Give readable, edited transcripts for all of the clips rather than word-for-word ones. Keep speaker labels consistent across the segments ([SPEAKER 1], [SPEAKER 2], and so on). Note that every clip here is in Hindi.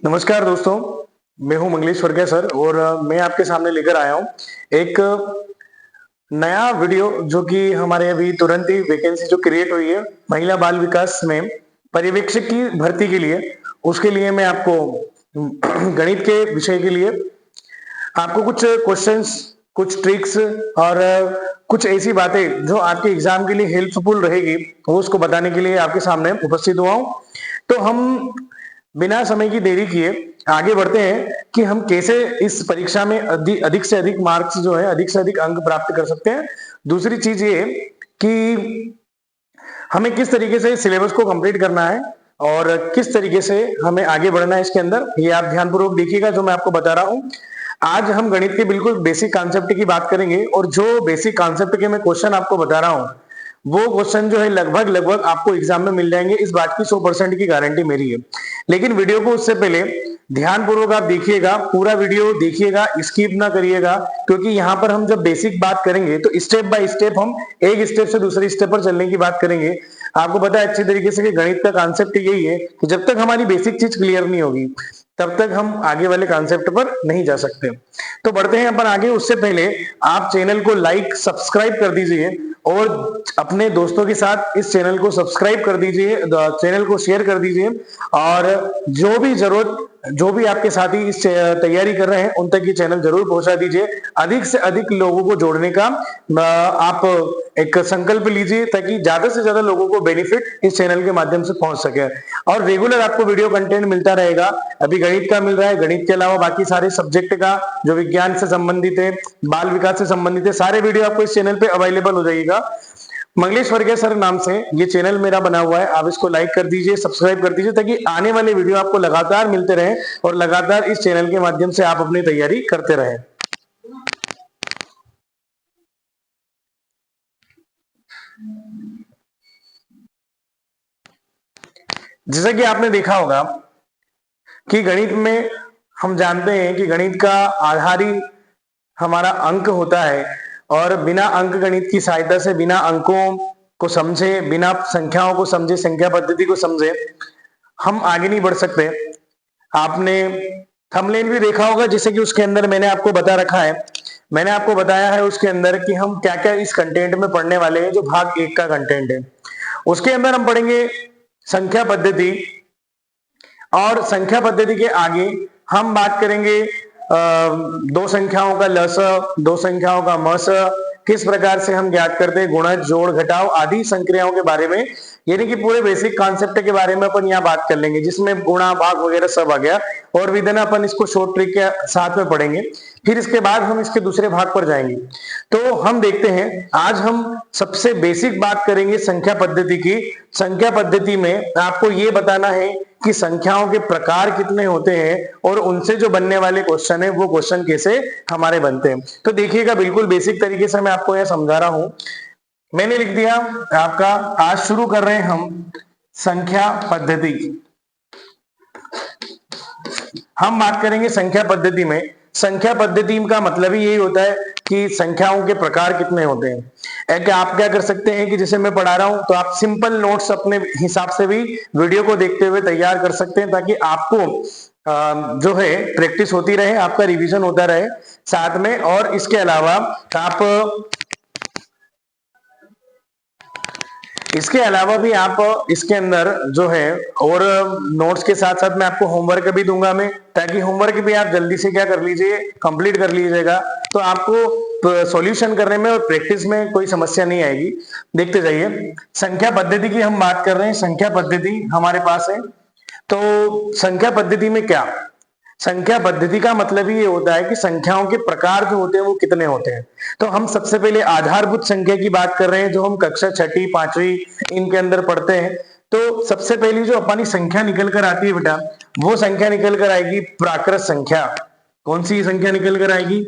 [SPEAKER 1] नमस्कार दोस्तों, मैं हूं मंगलेश वर्गिया सर और मैं आपके सामने लेकर आया हूं एक नया वीडियो जो कि हमारे अभी तुरंत ही वैकेंसी जो क्रिएट हुई है महिला बाल विकास में पर्यवेक्षक की भर्ती के लिए। उसके लिए मैं आपको गणित के विषय के लिए आपको कुछ क्वेश्चंस, कुछ ट्रिक्स और कुछ ऐसी बातें जो आपके एग्जाम के लिए हेल्पफुल रहेगी वो उसको बताने के लिए आपके सामने उपस्थित हुआ हूं। तो हम बिना समय की देरी किए आगे बढ़ते हैं कि हम कैसे इस परीक्षा में अधिक से अधिक मार्क्स जो है, अधिक से अधिक अंक प्राप्त कर सकते हैं। दूसरी चीज ये कि हमें किस तरीके से सिलेबस को कंप्लीट करना है और किस तरीके से हमें आगे बढ़ना है इसके अंदर, ये आप ध्यानपूर्वक देखिएगा जो मैं आपको बता रहा हूं। आज हम गणित के बिल्कुल बेसिक कॉन्सेप्ट की बात करेंगे और जो बेसिक कॉन्सेप्ट के मैं क्वेश्चन आपको बता रहा हूं वो क्वेश्चन जो है लगभग लगभग आपको एग्जाम में मिल जाएंगे, इस बात की 100% की गारंटी मेरी है। लेकिन वीडियो को उससे पहले ध्यानपूर्वक आप देखिएगा, पूरा वीडियो देखिएगा, स्किप ना करिएगा, क्योंकि यहाँ पर हम जब बेसिक बात करेंगे तो स्टेप बाय स्टेप हम एक स्टेप से दूसरे स्टेप पर चलने की बात करेंगे। आपको पता है अच्छी तरीके से कि गणित का कॉन्सेप्ट यही है कि जब तक हमारी बेसिक चीज क्लियर नहीं होगी तब तक हम आगे वाले कॉन्सेप्ट पर नहीं जा सकते। तो बढ़ते हैं अपन आगे। उससे पहले आप चैनल को लाइक सब्सक्राइब कर दीजिए और अपने दोस्तों के साथ इस चैनल को सब्सक्राइब कर दीजिए, चैनल को शेयर कर दीजिए और जो भी आपके साथी इस तैयारी कर रहे हैं उन तक ये चैनल जरूर पहुंचा दीजिए। अधिक से अधिक लोगों को जोड़ने का आप एक संकल्प लीजिए ताकि ज्यादा से ज्यादा लोगों को बेनिफिट इस चैनल के माध्यम से पहुंच सके और रेगुलर आपको वीडियो कंटेंट मिलता रहेगा। अभी गणित का मिल रहा है, गणित के अलावा बाकी सारे सब्जेक्ट का जो विज्ञान से संबंधित है, बाल विकास से संबंधित है, सारे वीडियो आपको इस चैनल पे अवेलेबल हो जाएगा। मंगलेश वर्गिया सर नाम से ये चैनल मेरा बना हुआ है, आप इसको लाइक कर दीजिए, सब्सक्राइब कर दीजिए ताकि आने वाले वीडियो आपको लगातार मिलते रहे और लगातार इस चैनल के माध्यम से आप अपनी तैयारी करते रहे। जैसा कि आपने देखा होगा कि गणित में हम जानते हैं कि गणित का आधार ही हमारा अंक होता है और बिना अंक गणित की सहायता से, बिना अंकों को समझे, बिना संख्याओं को समझे, संख्या पद्धति को समझे हम आगे नहीं बढ़ सकते। आपने थंबनेल भी देखा होगा जैसे कि उसके अंदर मैंने आपको बता रखा है, मैंने आपको बताया है उसके अंदर कि हम क्या क्या इस कंटेंट में पढ़ने वाले हैं। जो भाग 1 का कंटेंट है उसके अंदर हम पढ़ेंगे संख्या पद्धति और संख्या पद्धति के आगे हम बात करेंगे दो संख्याओं का लस, दो संख्याओं का मस, किस प्रकार से हम ज्ञात करते हैं गुणज, जोड़, घटाव आदि संक्रियाओं के बारे में, यानी कि पूरे बेसिक कॉन्सेप्ट के बारे में अपन यहाँ बात कर लेंगे जिसमें गुणा भाग वगैरह सब आ गया और विधना अपन इसको शॉर्ट ट्रिक के साथ में पढ़ेंगे। फिर इसके बाद हम इसके दूसरे भाग पर जाएंगे। तो हम देखते हैं आज हम सबसे बेसिक बात करेंगे संख्या पद्धति की। संख्या पद्धति में आपको ये बताना है कि संख्याओं के प्रकार कितने होते हैं और उनसे जो बनने वाले क्वेश्चन है वो क्वेश्चन कैसे हमारे बनते हैं। तो देखिएगा बिल्कुल बेसिक तरीके से मैं आपको यह समझा रहा हूं। मैंने लिख दिया आपका, आज शुरू कर रहे हैं हम संख्या पद्धति। हम बात करेंगे संख्या पद्धति में। संख्या पद्धति का मतलब ही यही होता है कि संख्याओं के प्रकार कितने होते हैं। क्या आप क्या कर सकते हैं कि जैसे मैं पढ़ा रहा हूं तो आप सिंपल नोट्स अपने हिसाब से भी वीडियो को देखते हुए तैयार कर सकते हैं ताकि आपको जो है प्रैक्टिस होती रहे, आपका रिवीजन होता रहे साथ में। और इसके अलावा भी आप इसके अंदर जो है और नोट्स के साथ साथ मैं आपको होमवर्क भी दूंगा मैं, ताकि होमवर्क भी आप जल्दी से क्या कर लीजिए, कंप्लीट कर लीजिएगा, तो आपको सॉल्यूशन करने में और प्रैक्टिस में कोई समस्या नहीं आएगी। देखते जाइए संख्या पद्धति की हम बात कर रहे हैं। संख्या पद्धति हमारे पास है तो संख्या पद्धति में क्या, संख्या पद्धति का मतलब ही ये होता है कि संख्याओं के प्रकार जो होते हैं वो कितने होते हैं। तो हम सबसे पहले आधारभूत संख्या की बात कर रहे हैं जो हम कक्षा 6ठी 5वीं इनके अंदर पढ़ते हैं। तो सबसे पहली जो अपनी संख्या निकल कर आती है बेटा, वो संख्या निकल कर आएगी प्राकृत संख्या। कौन सी संख्या निकल कर आएगी?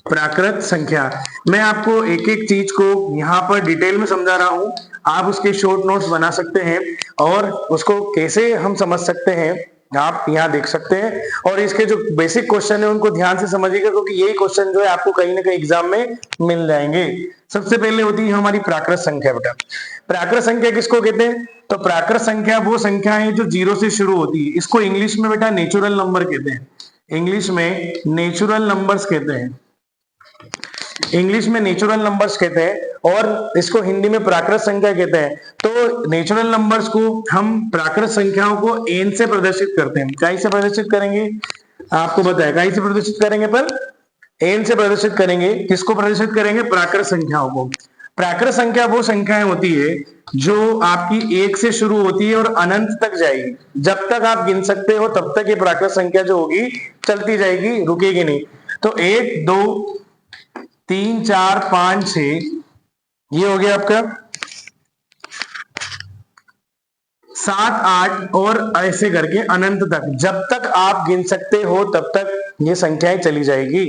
[SPEAKER 1] प्राकृत संख्या। मैं आपको एक एक चीज को यहाँ पर डिटेल में समझा रहा हूं, आप उसके शॉर्ट नोट्स बना सकते हैं और उसको कैसे हम समझ सकते हैं आप यहाँ देख सकते हैं। और इसके जो बेसिक क्वेश्चन है उनको ध्यान से समझिएगा क्योंकि यही क्वेश्चन जो है आपको कहीं ना कहीं एग्जाम में मिल जाएंगे। सबसे पहले होती है हमारी प्राकृत संख्या बेटा। प्राकृत संख्या किसको कहते हैं? तो प्राकृत संख्या वो संख्या है जो जीरो से शुरू होती है। इसको इंग्लिश में बेटा नेचुरल नंबर कहते हैं। इंग्लिश में नेचुरल नंबर्स कहते हैं। इंग्लिश में नेचुरल नंबर्स कहते हैं और इसको हिंदी में प्राकृत संख्या कहते हैं। तो नेचुरल नंबर्स को हम प्राकृत संख्याओं को एन से प्रदर्शित करते हैं। क्या से प्रदर्शित करेंगे? आपको बताया क्या से प्रदर्शित करेंगे? पर एन से प्रदर्शित करेंगे। किसको प्रदर्शित करेंगे? प्राकृत संख्याओं को। प्राकृत संख्या वो संख्याएं होती है जो आपकी एक से शुरू होती है और अनंत तक जाएगी। जब तक आप गिन सकते हो तब तक ये प्राकृत संख्या जो होगी चलती जाएगी, रुकेगी नहीं। तो 1 2 3 4 5 6 ये हो गया आपका 7 8 और ऐसे करके अनंत तक। जब तक आप गिन सकते हो तब तक ये संख्याएं चली जाएगी।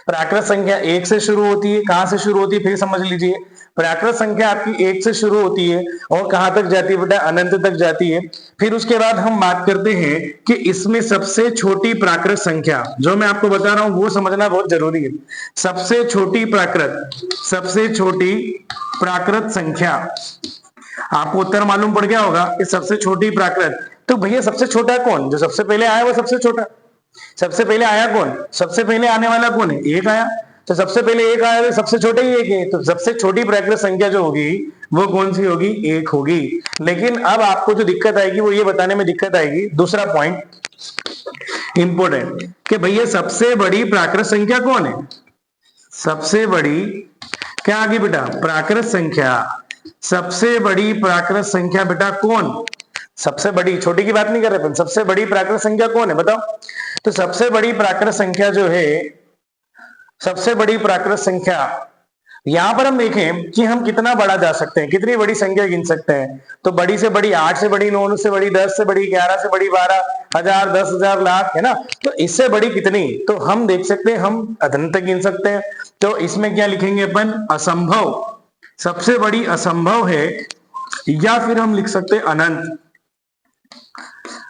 [SPEAKER 1] प्राकृत संख्या एक से शुरू होती है। कहां से शुरू होती है? फिर समझ लीजिए। प्राकृत संख्या आपकी एक से शुरू होती है और कहां तक जाती है बेटा? अनंत तक जाती है। फिर उसके बाद हम बात करते हैं कि इसमें सबसे छोटी प्राकृत संख्या जो मैं आपको बता रहा हूं वो समझना बहुत जरूरी है। सबसे छोटी प्राकृत संख्या, आपको उत्तर मालूम पड़ गया होगा कि सबसे छोटी प्राकृत। तो भैया सबसे छोटा कौन? जो सबसे पहले आया वो सबसे छोटा। सबसे पहले आया कौन? सबसे पहले आने वाला कौन है? एक आया। तो सबसे पहले एक आया तो सबसे छोटे ही एक है। तो सबसे छोटी प्राकृत संख्या जो होगी वो कौन सी होगी? एक होगी। लेकिन अब आपको जो दिक्कत आएगी वो ये बताने में दिक्कत आएगी, दूसरा पॉइंट इंपोर्टेंट, कि भैया सबसे बड़ी प्राकृत संख्या कौन है? सबसे बड़ी क्या आ गई बेटा? प्राकृत संख्या। सबसे बड़ी प्राकृत संख्या बेटा कौन? सबसे बड़ी, छोटी की बात नहीं कर रहे अपन। सबसे बड़ी प्राकृत संख्या कौन है बताओ? तो सबसे बड़ी प्राकृत संख्या जो है, सबसे बड़ी प्राकृत संख्या, यहां पर हम देखें कि हम कितना बड़ा जा सकते हैं, कितनी बड़ी संख्या गिन सकते हैं। तो बड़ी से बड़ी 8 से बड़ी 9 से बड़ी 10 से बड़ी 11 से बड़ी 12 हजार 10,000 लाख है ना। तो इससे बड़ी कितनी? तो हम देख सकते हैं, हम अनंत तक गिन सकते हैं। तो इसमें क्या लिखेंगे अपन? असंभव। सबसे बड़ी असंभव है, या फिर हम लिख सकते हैं अनंत।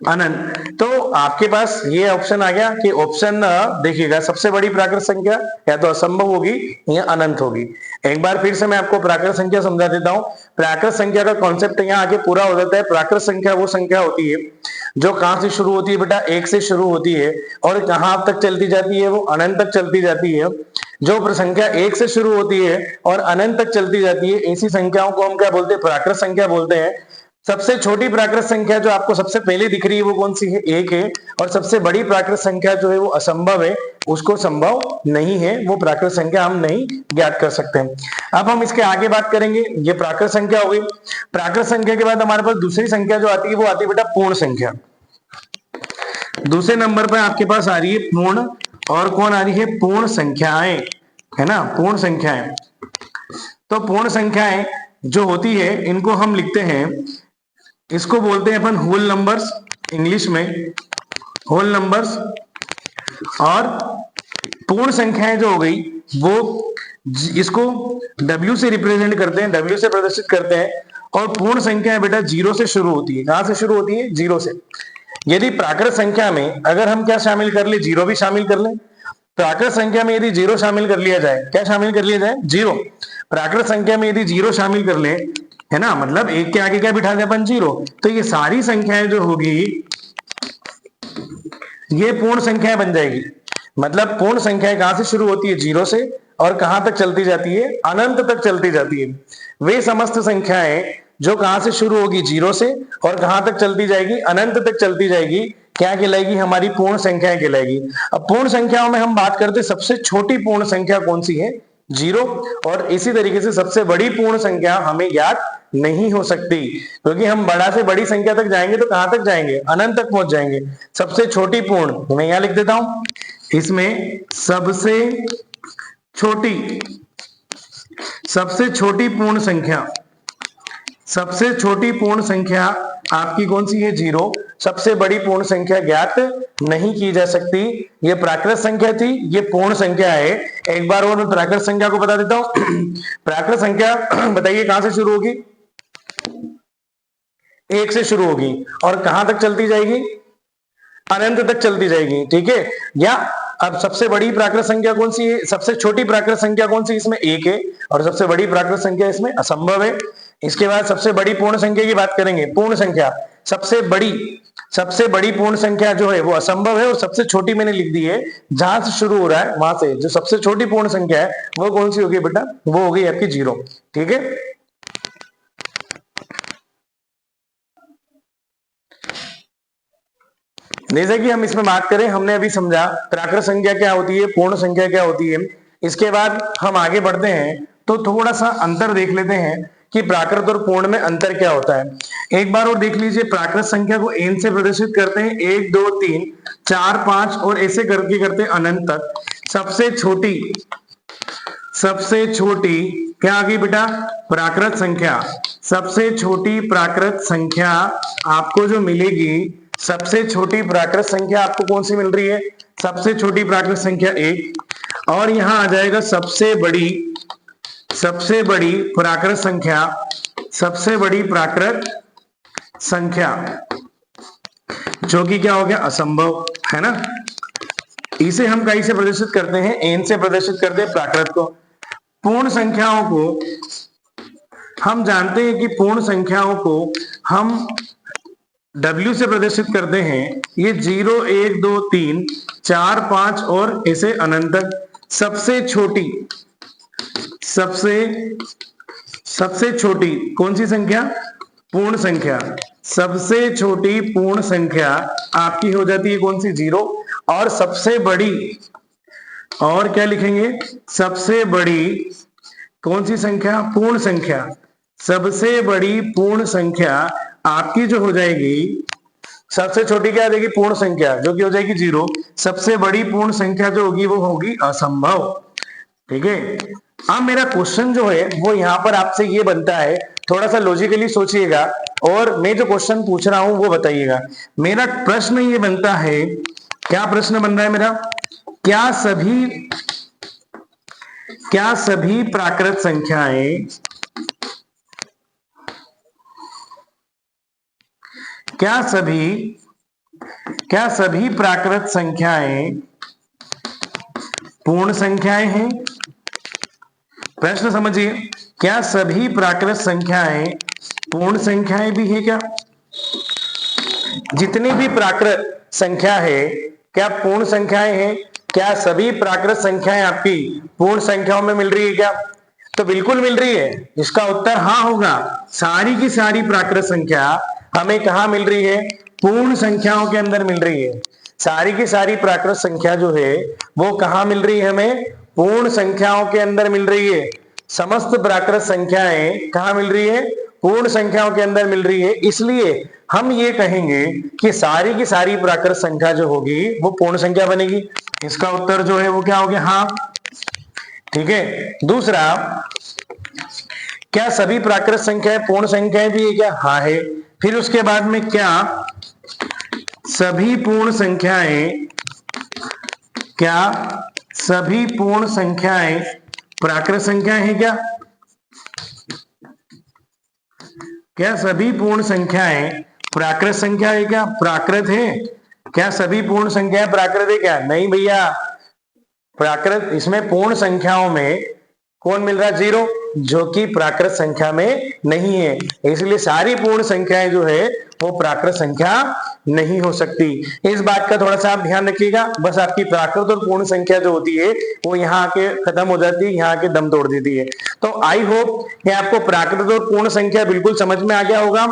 [SPEAKER 1] अनंत। तो आपके पास ये ऑप्शन आ गया कि ऑप्शन देखिएगा, सबसे बड़ी प्राकृत संख्या या तो असंभव होगी या अनंत होगी। एक बार फिर से मैं आपको प्राकृत संख्या समझा देता हूं। प्राकृत संख्या का कॉन्सेप्ट यहाँ आगे पूरा हो जाता है। प्राकृत संख्या वो संख्या होती है जो कहां से शुरू होती है बेटा? एक से शुरू होती है और कहां तक चलती जाती है? वो अनंत तक चलती जाती है। जो संख्या एक से शुरू होती है और अनंत तक चलती जाती है, ऐसी संख्याओं को हम क्या बोलते हैं? प्राकृत संख्या बोलते हैं। सबसे छोटी प्राकृत संख्या जो आपको सबसे पहले दिख रही है वो कौन सी है? एक है। और सबसे बड़ी प्राकृत संख्या जो है वो असंभव है, उसको संभव नहीं है, वो प्राकृत संख्या हम नहीं ज्ञात कर सकते हैं। अब हम इसके आगे बात करेंगे। ये प्राकृत संख्या हो गई। प्राकृत संख्या के बाद हमारे पास दूसरी संख्या जो आती है वो आती है बेटा पूर्ण संख्या। दूसरे नंबर पर आपके पास आ रही है पूर्ण, और कौन आ रही है? पूर्ण संख्याएं, है ना, पूर्ण संख्याएं। तो पूर्ण संख्याएं जो होती है इनको हम लिखते हैं, इसको बोलते हैं अपन होल नंबर्स, इंग्लिश में होल नंबर्स। और पूर्ण संख्याएं जो हो गई वो इसको W से रिप्रेजेंट करते हैं, W से प्रदर्शित करते हैं। और पूर्ण संख्या बेटा जीरो से शुरू होती है। कहां से शुरू होती है? जीरो से। यदि प्राकृत संख्या में अगर हम क्या शामिल कर ले? जीरो भी शामिल कर ले। प्राकृत संख्या में यदि जीरो शामिल कर लिया जाए, क्या शामिल कर लिया जाए? जीरो। प्राकृत संख्या में यदि जीरो शामिल कर ले, है ना, मतलब एक के आगे क्या बिठा दे अपन? जीरो। तो ये सारी संख्याएं जो होगी ये पूर्ण संख्याएं बन जाएगी। मतलब पूर्ण संख्याएं कहां से शुरू होती है? जीरो से। और कहां तक चलती जाती है? अनंत तक चलती जाती है। वे समस्त संख्याएं जो कहां से शुरू होगी? जीरो से, और कहां तक चलती जाएगी? अनंत तक चलती जाएगी। क्या कहलाएगी? हमारी पूर्ण संख्याएं कहलाएगी। अब पूर्ण संख्याओं में हम बात करते सबसे छोटी पूर्ण संख्या कौन सी है? जीरो। और इसी तरीके से सबसे बड़ी पूर्ण संख्या हमें ज्ञात नहीं हो सकती, क्योंकि हम बड़ा से बड़ी संख्या तक जाएंगे तो कहां तक जाएंगे? अनंत तक पहुंच जाएंगे। सबसे छोटी पूर्ण मैं यहां लिख देता हूं, इसमें सबसे छोटी पूर्ण संख्या, सबसे छोटी पूर्ण संख्या आपकी कौन सी है? जीरो। सबसे बड़ी पूर्ण संख्या ज्ञात नहीं की जा सकती। ये प्राकृत संख्या थी, ये पूर्ण संख्या है। एक बार और मैं प्राकृत संख्या को बता देता हूं। प्राकृत संख्या बताइए कहां से शुरू होगी? एक से शुरू होगी और कहां तक चलती जाएगी? अनंत तक चलती जाएगी। ठीक है, या अब सबसे बड़ी प्राकृत संख्या कौन सी है, सबसे छोटी प्राकृत संख्या कौन सी, इसमें 1 है, और सबसे बड़ी प्राकृत संख्या इसमें असंभव है। इसके बाद सबसे बड़ी पूर्ण संख्या की बात करेंगे। पूर्ण संख्या सबसे बड़ी पूर्ण संख्या जो है वो असंभव है, और सबसे छोटी मैंने लिख दी है, जहां से शुरू हो रहा है वहां से जो सबसे छोटी पूर्ण संख्या है वो कौन सी होगी बेटा, वो होगी आपकी 0। ठीक है, जैसे कि हम इसमें बात करें, हमने अभी समझा प्राकृत संख्या क्या होती है, पूर्ण संख्या क्या होती है। इसके बाद हम आगे बढ़ते हैं तो थोड़ा सा अंतर देख लेते हैं कि प्राकृत और पूर्ण में अंतर क्या होता है। एक बार और देख लीजिए, प्राकृत संख्या को n से प्रदर्शित करते हैं, 1 2 3 4 5 और ऐसे करके करते हैं अनंत तक। सबसे छोटी क्या आ गई बेटा, प्राकृत संख्या। सबसे छोटी प्राकृत संख्या आपको जो मिलेगी, सबसे छोटी प्राकृत संख्या आपको कौन सी मिल रही है, सबसे छोटी प्राकृत संख्या 1, और यहां आ जाएगा सबसे बड़ी प्राकृत संख्या, सबसे बड़ी प्राकृत संख्या जो कि क्या हो गया, असंभव, है ना। इसे हम कहीं से प्रदर्शित करते हैं, n से प्रदर्शित करते हैं प्राकृत को। पूर्ण संख्याओं को हम जानते हैं कि पूर्ण संख्याओं को हम W से प्रदर्शित करते हैं, ये 0 1 2 3 4 5 और ऐसे अनंत तक। सबसे छोटी कौन सी संख्या, पूर्ण संख्या। सबसे छोटी पूर्ण संख्या आपकी हो जाती है कौन सी, 0। और सबसे बड़ी, और क्या लिखेंगे, सबसे बड़ी कौन सी संख्या, पूर्ण संख्या। सबसे बड़ी पूर्ण संख्या आपकी जो हो जाएगी, सबसे छोटी क्या आ जाएगी, पूर्ण संख्या, जो कि हो जाएगी 0। सबसे बड़ी पूर्ण संख्या जो होगी वो होगी असंभव। ठीक है, अब मेरा क्वेश्चन जो है वो यहां पर आपसे ये बनता है, थोड़ा सा लॉजिकली सोचिएगा और मैं जो क्वेश्चन पूछ रहा हूं वो बताइएगा। मेरा प्रश्न ये बनता है, क्या प्रश्न बन रहा है मेरा, क्या सभी प्राकृत संख्याएं, क्या सभी प्राकृत संख्याएं पूर्ण संख्याएं हैं। प्रश्न समझिए, क्या सभी प्राकृत संख्याएं पूर्ण संख्याएं भी है क्या, जितनी भी प्राकृत संख्या है क्या पूर्ण संख्याएं हैं, क्या सभी प्राकृत संख्याएं आपकी पूर्ण संख्याओं में मिल रही है क्या, तो बिल्कुल मिल रही है। इसका उत्तर हाँ होगा। सारी की सारी प्राकृत संख्या हमें कहा मिल रही है, पूर्ण संख्याओं के अंदर मिल रही है। सारी की सारी प्राकृत संख्या जो है वो कहाँ मिल रही है, हमें पूर्ण संख्याओं के अंदर मिल रही है। समस्त प्राकृत संख्याएं कहाँ मिल रही है, पूर्ण संख्याओं के अंदर मिल रही है। इसलिए हम ये कहेंगे कि सारी की सारी प्राकृत संख्या जो होगी वो पूर्ण संख्या बनेगी। इसका उत्तर जो है वो क्या हो गया, हाँ। ठीक है, दूसरा, क्या सभी प्राकृत संख्याएं पूर्ण संख्याएं भी है क्या, हाँ है। फिर उसके बाद में, क्या सभी पूर्ण संख्याएं प्राकृत संख्याएं हैं क्या, क्या सभी पूर्ण संख्याएं प्राकृत संख्या है क्या, प्राकृत है। क्या सभी पूर्ण संख्याएं प्राकृत है क्या, नहीं भैया, प्राकृत, इसमें पूर्ण संख्याओं में कौन मिल रहा है, 0, जो कि प्राकृत संख्या में नहीं है। इसलिए सारी पूर्ण संख्याएं जो है वो प्राकृत संख्या नहीं हो सकती। इस बात का थोड़ा सा आप ध्यान रखिएगा। बस आपकी प्राकृत और पूर्ण संख्या जो होती है वो यहाँ आके खत्म हो जाती है, यहाँ आके दम तोड़ देती है। तो आई होप कि आपको प्राकृत और पूर्ण संख्या बिल्कुल समझ में आ गया होगा।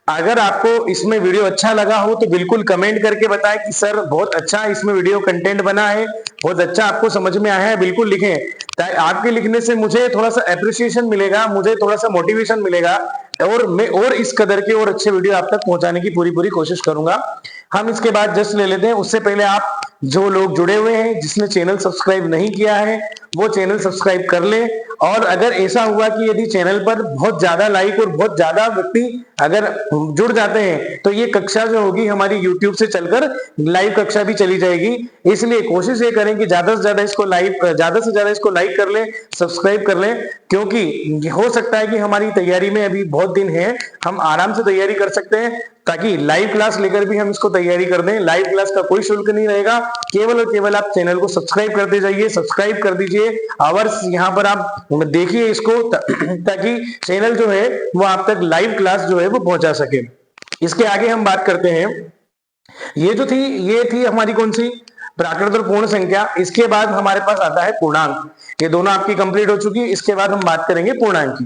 [SPEAKER 1] अगर आपको इसमें वीडियो अच्छा लगा हो तो बिल्कुल कमेंट करके बताएं कि सर बहुत अच्छा इसमें वीडियो कंटेंट बना है, बहुत अच्छा आपको समझ में आया है, बिल्कुल लिखें। आपके लिखने से मुझे थोड़ा सा एप्रिसिएशन मिलेगा, मुझे थोड़ा सा मोटिवेशन मिलेगा, और मैं और इस कदर के और अच्छे वीडियो आप तक पहुंचाने की पूरी कोशिश करूंगा। हम इसके बाद जस्ट ले लेते हैं। उससे पहले आप जो लोग जुड़े हुए हैं, जिसने चैनल सब्सक्राइब नहीं किया है वो चैनल सब्सक्राइब कर ले। और अगर ऐसा हुआ कि यदि चैनल पर बहुत ज्यादा लाइक और बहुत ज्यादा व्यक्ति अगर जुड़ जाते हैं तो ये कक्षा जो होगी हमारी YouTube से चलकर लाइव कक्षा भी चली जाएगी। इसलिए कोशिश ये करें कि ज्यादा से ज्यादा इसको लाइक कर ले, सब्सक्राइब कर ले, क्योंकि हो सकता है कि हमारी तैयारी में अभी बहुत दिन है, हम आराम से तैयारी कर सकते हैं। ताकि लाइव क्लास लेकर भी हम इसको तैयारी कर दें। लाइव क्लास का कोई शुल्क नहीं रहेगा, केवल और केवल आप चैनल को सब्सक्राइब करते जाइए, सब्सक्राइब कर दीजिए। आवर्स यहाँ पर आप देखिए इसको ताकि चैनल जो है वो आप तक लाइव क्लास जो है वो पहुंचा सके। इसके आगे हम बात करते हैं, ये थी हमारी कौन सी, प्राकृत और पूर्ण संख्या। इसके बाद हमारे पास आता है पूर्णांक। ये दोनों आपकी कंप्लीट हो चुकी है। इसके बाद हम बात करेंगे पूर्णांक की।